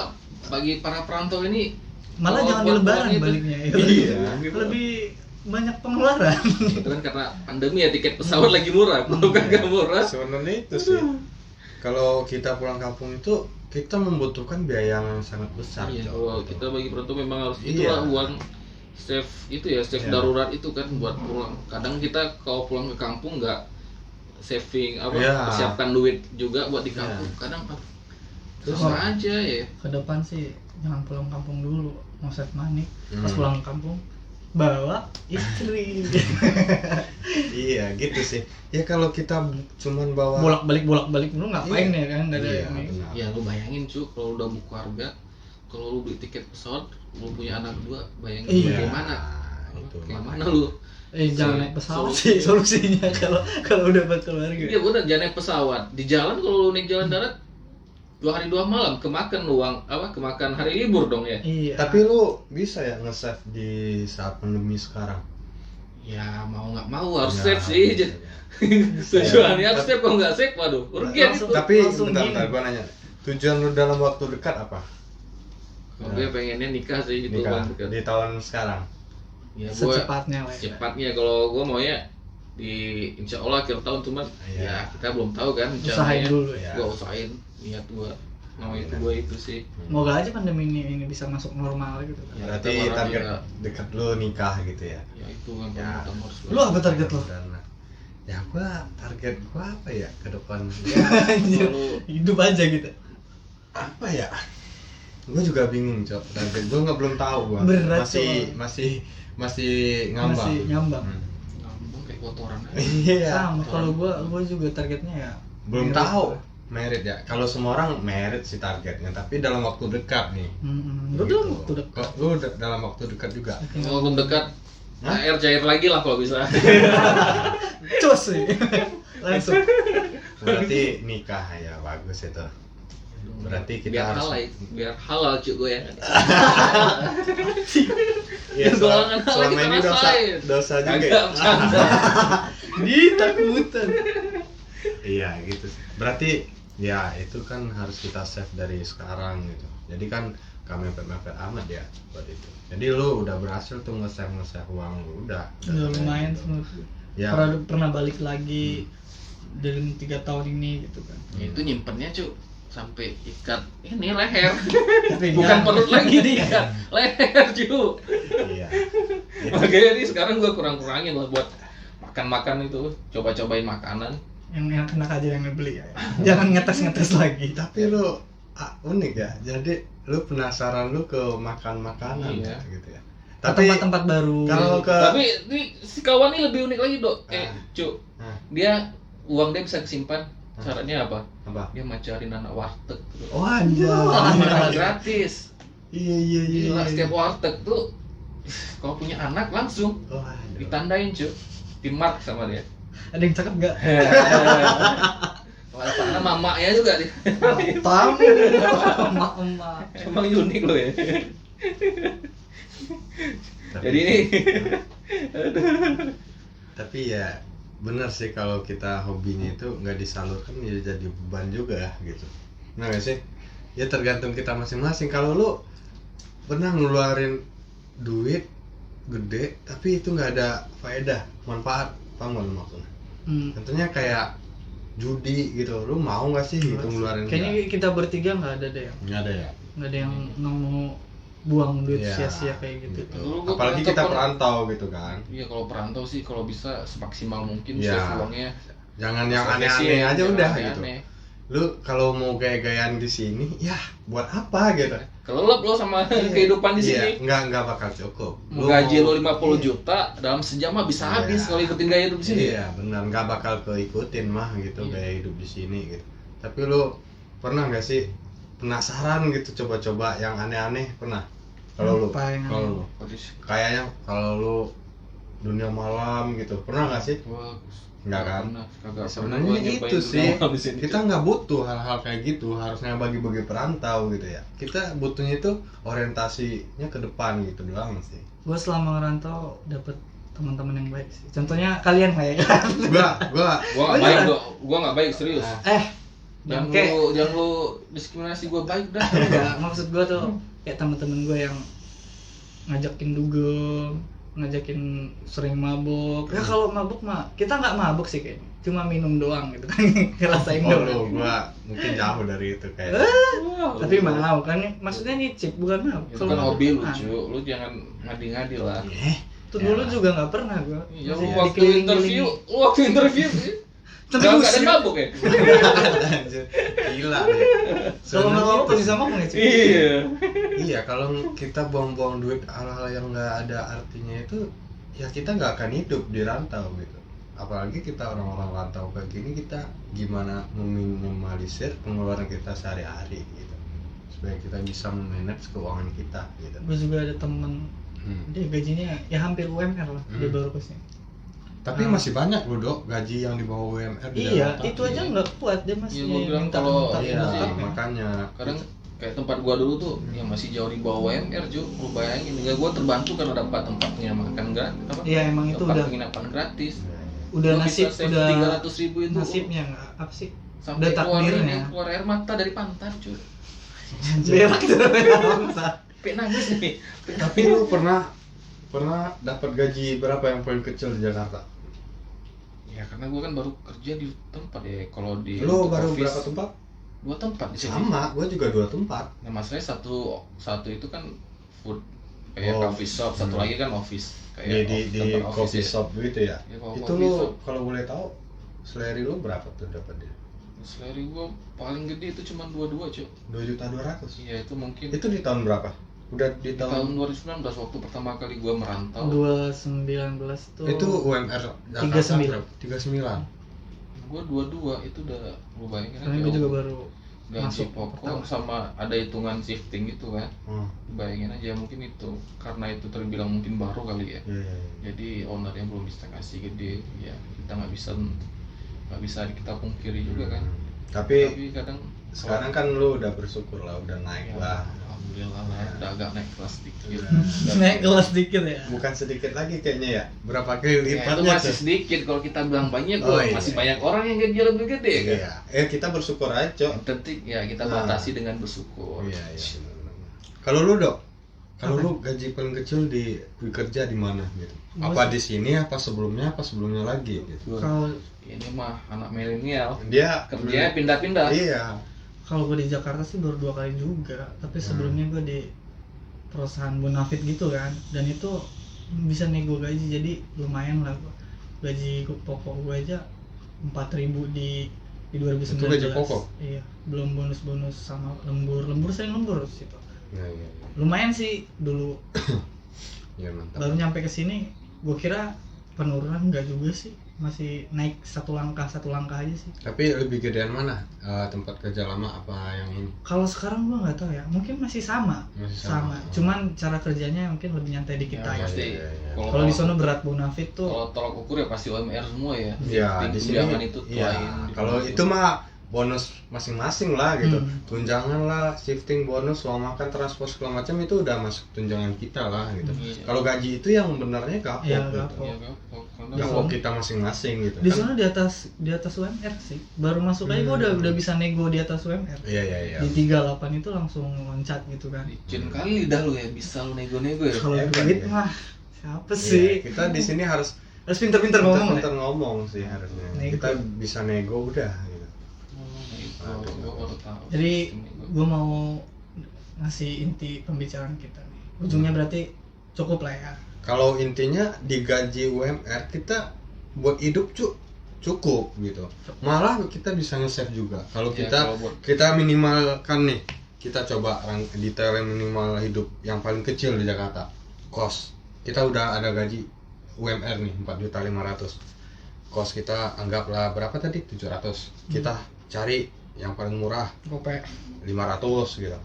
bagi para perantau ini Malah kalau jangan di buat lebaran pulang itu- baliknya. Ya. Iya. Lebih banyak pengeluaran. itu kan karena pandemi ya tiket pesawat lagi murah, kalau kagak murah. Sebenarnya itu sih. Kalau kita pulang kampung itu kita membutuhkan biaya yang sangat besar, Iya, Cok. kalau kita bagi perantau memang harus Iya. itulah uang save itu ya save Iya. darurat itu kan buat pulang. Kadang kita kalau pulang ke kampung nggak saving apa Iya. persiapkan duit juga buat di kampung. Iya. Kadang terus Oh. aja ya. Ke depan sih jangan pulang kampung dulu, mau save money. Pas Hmm. pulang kampung bawa istri. Iya, gitu sih. Ya kalau kita cuman bawa bolak-balik lu ngapain ya kan dari Iya, ini. benar. Ya lu bayangin cu kalau udah berkeluarga, kalau lu beli tiket pesawat, lu punya anak 2, bayangin Iya. bagaimana? Itu Gimana lu? Jangan Si- naik pesawat solusi- sih solusinya kalau udah berkeluarga. Iya bener, jangan naik pesawat. Di jalan kalau lu naik jalan darat 2 hari 2 malam kemakan uang apa? Kemakan hari libur dong ya. Iya. Tapi lu bisa ya nge-save di saat pandemi sekarang? Ya mau nggak mau harus Ya, save sih. iya. Tujuannya harus save, kalau nggak save waduh kerugian Langsung. itu. Tapi Langsung bentar, gini. gua nanya. Tujuan lu dalam waktu dekat apa? Kalau gue pengennya nikah sih gitu Nikah kan. di tahun sekarang. Ya gue Secepatnya lah. Ya. cepatnya kalau gue maunya insya Allah akhir tahun, cuman Iya. ya kita belum tahu kan Usahain dulu ya. Gua usahain niat gua mau itu gua itu sih. Semoga aja pandemi ini bisa masuk normal gitu kan. Ya, Berarti kita berharap target ya. dekat lu nikah gitu ya. Ya itu yang Ya. paling utama harus Lu apa target lo? Karena ya gua target gua apa ya ke depan? Anjir, Lu- hidup aja gitu. Apa ya? Gue juga bingung, Cok. Target gue belum tahu gua. Berat, Masih ngambang. Masih ngambang. ngambang kayak kotoran aja. Iya. Sama kalau gua juga targetnya ya Belum merit tahu. lah. Merit ya. Kalau semua orang merit sih targetnya, tapi dalam waktu dekat nih. Lu Gitu. tuh waktu dekat. Kok lu dalam waktu dekat juga? Kalau belum dekat Hah? air cair lagi lah kalau bisa. Cus sih. Langsung. Berarti nikah ya, bagus itu. Berarti kita biar harus halal, biar halal cuy gue ya. Iya, Golongan halal selama kita ini rasain. dosa juga. Kagak Ya? bercanda. Ditakutan. Iya gitu sih. Berarti ya itu kan harus kita save dari sekarang gitu. Jadi kan gak mepet-mepet amat ya buat itu. Jadi lu udah berhasil tuh nge-save uang lu udah Lumayan gitu. semua. Ya. Pernah balik lagi dalam 3 tahun ini gitu kan. Itu nyimpennya cuy sampai ikat ini leher. Tapi Bukan enggak. perut lagi diikat, leher cuy. Iya. Makanya nih sekarang gue kurang-kurangin lah buat makan-makan itu, coba-cobain makanan. Yang enak aja yang beli ya. Jangan ngetes-ngetes lagi. Tapi lu unik ya. Jadi lu penasaran lu ke makan makanan Iya. gitu ya. Ke Tapi tempat-tempat baru. kalau ke Tapi ini si kawan ini lebih unik lagi dok. Cuy, Nah, dia uang dia bisa kesimpan. Caranya apa? apa? Dia macarin anak warteg. Oh anjay. Makanan gratis. Iya. Gila, setiap warteg tuh kalau punya anak langsung Oh, aduh. ditandain cuy, di mark sama dia. Ada yang cakep enggak? Karena mamaknya juga dia. Tamu. Emak-emak. Emang unik loh ya. Tapi- Jadi ini Tapi ya benar sih kalau kita hobinya itu nggak disalurkan ya jadi beban juga gitu. Nah nggak sih? Ya tergantung kita masing-masing. Kalau lu pernah ngeluarin duit gede tapi itu nggak ada faedah, manfaat, paham nggak lu maksudnya? Tentunya kayak judi gitu, lu mau nggak sih gitu ngeluarin? Kayaknya kita bertiga nggak ada deh. nggak ada ya. Nggak ada yang mau buang duit Iya, sia-sia kayak gitu. Dulu gua Apalagi pernah kita telepon. perantau gitu kan. Iya kalau perantau sih kalau bisa semaksimal mungkin Iya. save uangnya. Jangan yang Profesi aneh-aneh aja yang udah aneh-aneh. gitu. Lu kalau mau gaya-gayaan di sini, ya buat apa gitu? Kelelep lo sama kehidupan di Iya, sini. nggak bakal cukup. Mau gaji lo 50 iya. juta dalam sejam mah bisa Iya. habis kalau ikutin gaya hidup di sini. Iya, benar nggak bakal keikutin mah gitu Iya. gaya hidup di sini gitu. Tapi lu pernah nggak sih penasaran gitu coba-coba yang aneh-aneh pernah? Kalau lu, Apa yang kalau lu, kayaknya kalau lu dunia malam gitu pernah nggak sih? Bagus. Nggak kan? Kagak Sebenarnya pernah gua nyobain itu dunia sih malam di sini. kita nggak butuh hal-hal kayak gitu, harusnya bagi-bagi perantau gitu ya. Kita butuhnya itu orientasinya ke depan gitu doang sih. Gue selama ngerantau dapet teman-teman yang baik sih. Contohnya kalian lah ya kan. Gua Gua nggak baik, gua nggak baik serius. Jangan Jangan lu diskriminasi gua baik dah. enggak, maksud gue tuh kayak teman-teman gue yang ngajakin dugem, ngajakin sering mabuk. Ya kalau mabuk mah kita nggak mabuk sih kayaknya, cuma minum doang gitu kan. Ngerasain oh, doang. gua mungkin jauh dari itu kayak. Tapi mau kan, maksudnya nyicip bukan mabuk. Itu kan mabuk hobi lu, mah. cu. Lu jangan ngadi-ngadi lah. Itu dulu juga nggak pernah gue. Ya, lu waktu interview Tapi nggak ada usir. mabuk ya? Anjir, gila deh. Kalau nggak mabuk pasti sama nggak sih? Iya. Iya, kalau kita buang-buang duit hal-hal yang nggak ada artinya itu, ya kita nggak akan hidup di rantau gitu. Apalagi kita orang-orang rantau kayak gini, kita gimana meminimalisir pengeluaran kita sehari-hari gitu, supaya kita bisa memanage keuangan kita gitu. Gue juga ada temen, dia gajinya ya hampir UMR lah, dia baru kosnya. Tapi masih banyak loh dok gaji yang di bawah UMR di Iya, dalam itu aja nggak kuat, dia masih Iya, gua bilang minta kalau- minta Iya, sih. makanya. Kadang kayak tempat gua dulu tuh yang masih jauh di bawah UMR, cu. Lu bayangin, enggak gua terbantu karena dapat tempatnya makan gratis, apa? Iya, emang itu tempat udah penginapan gratis. udah Lu nasib, bisa save udah 300.000 itu. nasibnya nggak apa sih? Sampai udah takdirnya. keluar air mata dari pantat, cu. Berak itu bangsa. Sampai nangis nih. Tapi lu pernah dapat gaji berapa yang paling kecil di Jakarta? Ya karena gue kan baru kerja di tempat ya. Kalau di Lu untuk baru office, berapa tempat? 2 tempat di sini. Sama, gua juga 2 tempat. Nah masalahnya satu itu kan food kayak Oh. coffee shop, satu lagi kan office Di tempat office coffee ya. shop gitu ya. Ya, kalau Itu coffee lu shop. kalau boleh tahu salary lu berapa tuh dapat dia? Salary gue paling gede itu cuma 22 cuy. 2.200.000. Iya itu mungkin Itu di tahun berapa? Udah di di tahun tahun 2019 waktu pertama kali gue merantau. 2019 tuh itu UMR Jakarta 39. berapa? 39. Gue 22 itu udah lu bayangin karena aja. gue juga baru gaji masuk pokok pertama. sama ada hitungan shifting gitu kan. Bayangin aja mungkin itu karena itu terbilang mungkin baru kali ya. Iya. Jadi ownernya belum bisa kasih gede ya, kita nggak bisa kita pungkiri juga kan. Tapi kadang sekarang kan lu udah bersyukur lah, udah naik ya, lah. alhamdulillah lah, udah agak naik kelas dikit. naik kelas dikit ya. Bukan sedikit lagi kayaknya ya. Berapa kali Ya, itu lipatnya masih tuh? sedikit kalau kita bilang banyak Oh, kok, iya. masih banyak orang yang gaji lebih gede kan. Iya. Kita bersyukur aja, Cok. Yang penting ya kita Nah. batasi dengan bersyukur. Iya. benar-benar. Kalau lu, Dok? Kalau Apa? lu gaji paling kecil di kerja di mana gitu? Gua Apa di sini apa sebelumnya lagi gitu? Kalau Ini mah anak milenial, Dia kerjanya pindah-pindah. Iya. kalau gue di Jakarta sih baru 2 kali juga, tapi sebelumnya gue di perusahaan Bonafit gitu kan, dan itu bisa nego gaji, jadi lumayan lah gua. Gaji pokok gue aja 4.000 di 2019. Itu gaji pokok? Iya, belum bonus-bonus sama lembur sering lembur situ. Iya. Lumayan sih dulu. Ya mantap. Baru nyampe ke sini, gue kira penurunan, enggak juga sih, masih naik satu langkah aja sih. Tapi lebih gedean mana? Tempat kerja lama apa yang ini? Kalau sekarang gue nggak tahu ya, mungkin masih sama. Masih sama. Cuman cara kerjanya mungkin lebih nyantai dikit Ya, aja. pasti. Iya. Kalau di sono berat Bonafit tuh Kalau tolak ukur ya pasti UMR semua ya. Iya, di sini Tunjangan itu iya. tuain. Kalau itu mah bonus masing-masing lah gitu. Tunjangan lah, shifting bonus, uang makan, transport segala macam itu udah masuk tunjangan kita lah gitu. Iya. Kalau gaji itu yang benarnya kapok Iya, gitu. kapok. Iya, Gapok. Karena Kapok kita masing-masing gitu. di kan. sono di atas UMR sih. Baru masuk aja gue udah bisa nego di atas UMR. Iya. Di 38 itu langsung loncat gitu kan. licin kali dah lu ya, bisa lu nego-nego ya. Kalau Hebat, duit ya. mah siapa Iya, sih? kita di sini harus Harus pinter-pinter ngomong ya. pinter ngomong sih harusnya. Nego. Kita bisa nego udah gitu. Gua baru tahu. Jadi gue mau ngasih inti pembicaraan kita nih. Ujungnya berarti cukup lah ya. Kalau intinya di gaji UMR kita buat hidup cukup gitu. Malah kita bisa nge-save juga. Kalau Ya, kita kalau buat- kita minimalkan nih, kita coba detail minimal hidup yang paling kecil di Jakarta. Kos. Kita udah ada gaji UMR nih 4.500.000. Kos kita anggaplah berapa tadi? 700. Kita cari yang paling murah Gope. 500 gitu.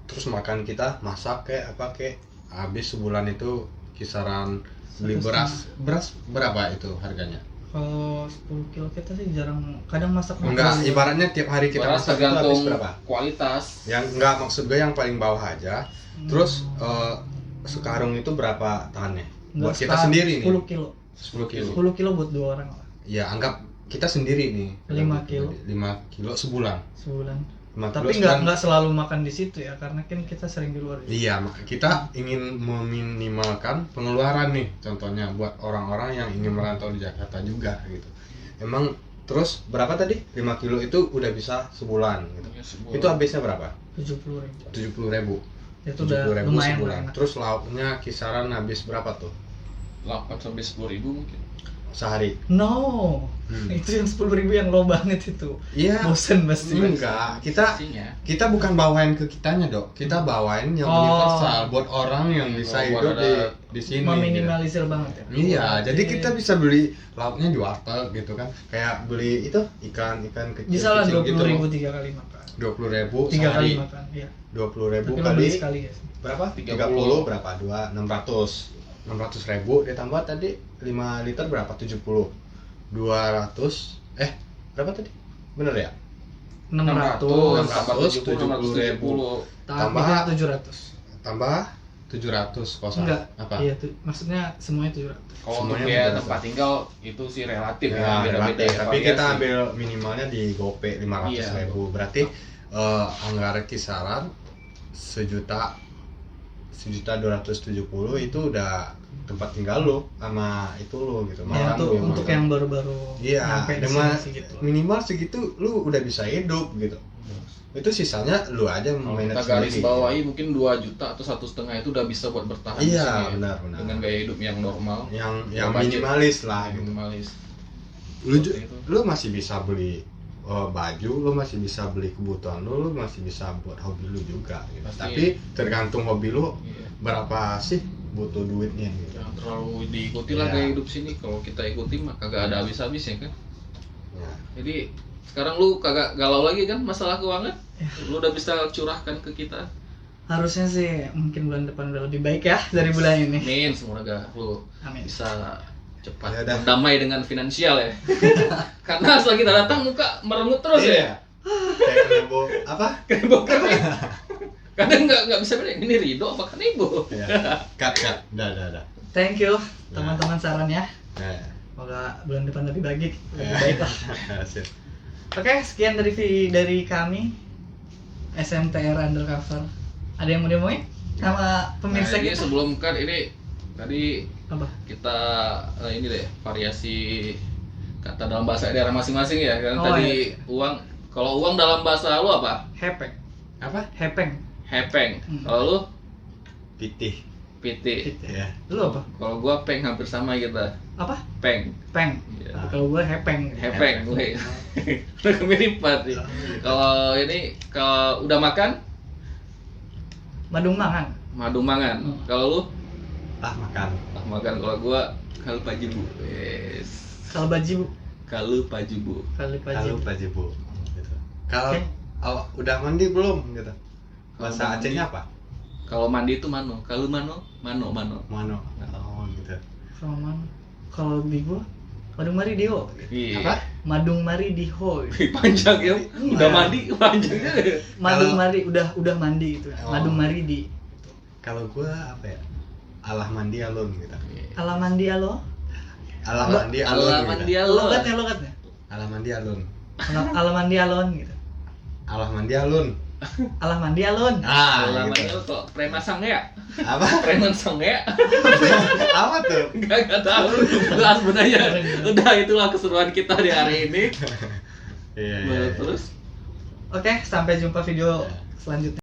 Terus makan kita masak kayak apa kayak habis sebulan itu kisaran beli beras berapa itu harganya? Kalau 10 kilo kita sih jarang, kadang masak Enggak, makan. ibaratnya tiap hari kita Beras masak itu habis tergantung berapa? kualitas. Yang enggak maksud gue yang paling bawah aja. Terus sekarung itu berapa tahannya? Buat kita sekarang sendiri 10 nih. kilo. 10 kilo. 10 kilo buat 2 orang lah, Ya, anggap kita sendiri nih. 5 kilo. 5 kilo sebulan. sebulan. 5 Tapi kilo sebulan. nggak selalu makan di situ ya, karena kan kita sering di luar. Iya, maka kita ingin meminimalkan pengeluaran nih, contohnya buat orang-orang yang ingin merantau di Jakarta juga gitu. Emang terus berapa tadi? 5 kilo itu udah bisa sebulan gitu. Ya, sebulan. Itu habisnya berapa? 70.000. 70.000. Itu udah lumayan lah. enak. Terus lauknya kisaran habis berapa tuh? 8 sampai 10.000 mungkin. Sehari? No, itu yang 10.000 yang low banget itu. Iya. Bosen pasti. Enggak, Pastinya. kita bukan bawain ke kitanya, Dok. Kita bawain yang universal buat orang yang bisa buat hidup ada- di sini. Meminimalisir banget ya. Iya, jadi Oke. kita bisa beli lauknya di warteg gitu kan. Kayak beli itu ikan kecil. bisa lah kecil 20.000 3 kali makan. 20.000 3 kali sehari. makan, iya. 20.000 Tapi kali lebih sekali ya. berapa? 30. 30 berapa? 600.000 ditambah tadi 5 liter berapa? 70. 200 berapa tadi? Bener ya? 600 tambah 670.000. tambah 700. Tambah 700 kosan. Enggak. Apa? Iya tuh, maksudnya semuanya 700. Kalau untuk Semuanya biaya beda. tempat tinggal itu sih relatif Ya, ya, beda-beda relatif. ya, Tapi variasi. kita ambil minimalnya di GoPay 500.000. Berarti anggaran kisaran 1.000.000 1.270.000 itu udah tempat tinggal lo sama itu lo gitu. Ya, untuk yang baru-baru iya, nyampe di dengan sini segitu. minimal segitu lu udah bisa hidup gitu. Itu sisanya lu aja Kalau manage kita garis sendiri. bawahi mungkin 2 juta atau 1,5 itu udah bisa buat bertahan di Iya, sini ya. benar. Dengan gaya hidup yang normal, yang budget. minimalis lah gitu. minimalis. Lu masih bisa beli baju, lu masih bisa beli kebutuhan lu masih bisa buat hobi lu juga gitu. Pasti. Tapi tergantung hobi lu Iya. berapa sih butuh duitnya gitu. Jangan terlalu diikuti lah Iya. gaya hidup sini. Kalau kita ikuti mah kagak ada habis-habis ya kan. Ya. Jadi sekarang lu kagak galau lagi kan masalah keuangan? Ya. Lu udah bisa curahkan ke kita. Harusnya sih mungkin bulan depan udah lebih baik ya dari bulan ini. Amin, semoga lu Amin. bisa cepat Ya udah. berdamai dengan finansial ya. Karena setelah kita datang muka merengut terus ya. Kayak kenebo apa? Kenapa kering? Kadang nggak bisa beda. Ini Rido apa Kanebo? Ya. Cut. Udah. Thank you teman-teman sarannya. Nah. Semoga bulan depan lebih baik lah. Sip. Oke, sekian dari kami SMTR Undercover. Ada yang mau diomongin sama pemirsa Nah, ini kita? sebelum kan ini tadi Apa? kita ini deh variasi kata dalam bahasa daerah masing-masing ya kan. Oh, Tadi iya. uang, kalau uang dalam bahasa lu apa? Hepeng. Apa? Hepeng. Hepeng. Hmm. Kalau lu Pitih. piti. Ya. Lu apa? Kalau gua peng hampir sama kita. Apa? Peng. Peng. Iya. Kalau gua hepeng. Hepeng, gue. Udah kemiripan nih. Kalau ini kalau udah makan Madung mangan. madu mangan. Hmm. Kalau lu Makan. makan. Kalau gua kalau pajibu. Yes. Kalau baju. Kalau pajibu. Kalau Kalau baju. pajibu. Gitu. Kalau Oke. udah mandi belum gitu. Bahasa Kalau mandi. Acehnya apa? Kalau mandi itu mano. Kalau mano. Mano. Oh gitu. Kalau mana? Kalau di gua Madung mari diho. Iya. Apa? Madung mari diho. Panjang ya. Udah Iya. mandi panjangnya. Madung Kalau- mari udah mandi gitu. Oh. Madung mari di. Kalau gua apa ya? Alah mandi alun gitu. Ala mandi alo. Alah mandi alun. Allah gitu. mandi Allah. Logatnya. Alah mandi alun. Ala mandi alon gitu. Alah mandi alun. Alah mandi alon. Allah mandi Gitu. Allah kok preman sang ya? Apa? Preman sang ya? Apa tuh? Enggak tahu. Bahas benarnya. Udah itulah keseruan kita di hari ini. Iya. Terus Oke, sampai jumpa video selanjutnya.